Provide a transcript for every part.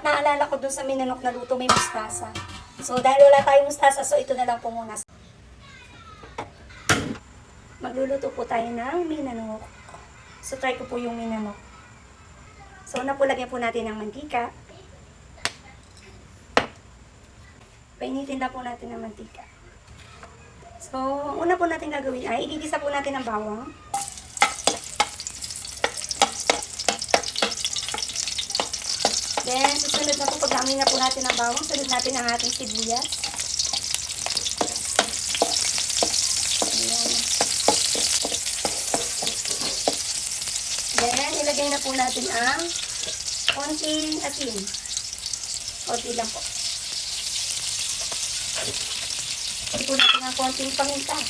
naalala ko dun sa minanok na luto, may mustasa. So, dahil wala tayong mustasa, so ito na lang po muna. Magluluto po tayo ng minanok. So, try ko po yung minanok. So, una po, lagyan po natin ng mantika. Painitin na po natin ng mantika. So, una po natin gagawin ay, igigisa po natin ang bawang. Then, susunod na po, pag-amoy na po natin ang bawang, sunod natin ang ating sibuyas. Ayan. Then, ilagay na po natin ang konting asin. Konti lang po. Ilagay po natin ang konting paminta.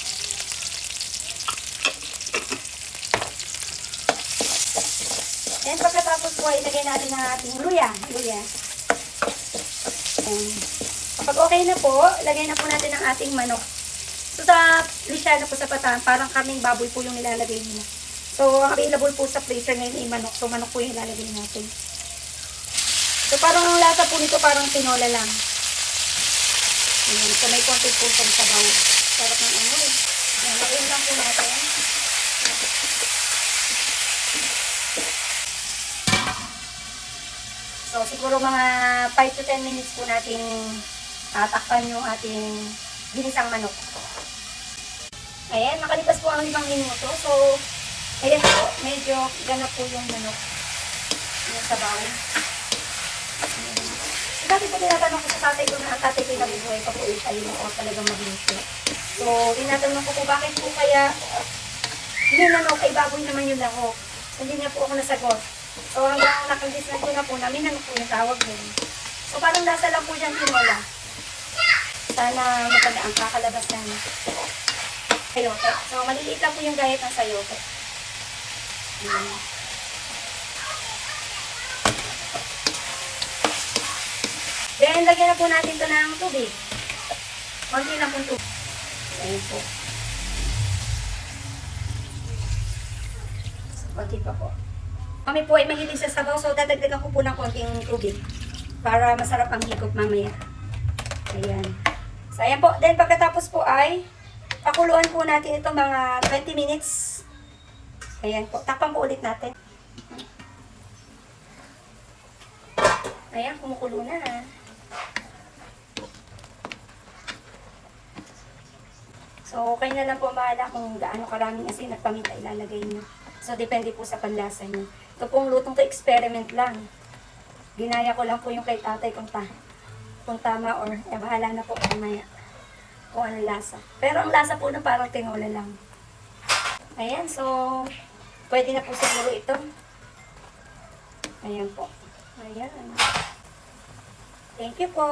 Then, pagkatapos po, ilagay natin ang ating luya. Kapag okay na po, ilagay na po natin ang ating manok. So, sa lisyana po sa Bataan, parang kaming baboy po yung nilalagay nila. So, ang available po sa freezer ngayon ay manok. So, manok po yung ilalagay natin. So, parang ang lasa po nito, parang tinola lang. Ayan. So, may konti po sa sabaw. Sarap ng amoy. Ayan, lagyan lang po natin. So, siguro mga 5 to 10 minutes po natin takpan yung ating ginisang manok. Ayan, nakalipas po ang 5 minuto. So, ayan po, medyo ganap po yung manok. Yung sabaw. So, dati po tinatanong ko sa tatay ko na ang tatay ko yung nabubuhay pa po ayun ako talagang maglinis. So, tinatanong ko po bakit po kaya minanok ay baboy naman yung lahok. Hindi niya po ako nasagot. So, hanggang nakagis-na ko na po namin, ano po yung tawag din. So, parang nasa lang po dyan tinola. Sana mapagaan kakalabas na sayote. So, maliliit lang po yung gayat ng sayote. Then, lagyan na po natin ito ng tubig. Konti lang po tubig. Ayan po. Konti pa po. Kami po ay mahilig sa sabaw, so dadagdagan ko po ng konting tubig para masarap ang higop mamaya. Ayan. So, ayan po. Then, pagkatapos po ay pakuluan po natin ito mga 20 minutes. Ayan po. Takpan po ulit natin. Ayan, kumukulo na. So, okay na lang po bahala kung gaano karaming asin at paminta ilalagay niyo. So, depende po sa panlasa niyo. Ito pong lutong to experiment lang. Ginaya ko lang po yung kay tatay kung tama or bahala na po mamaya kung ano lasa. Pero ang lasa po na parang tinola lang. Ayan, so pwede na po siguro ito. Ayan po. Ayan. Thank you po.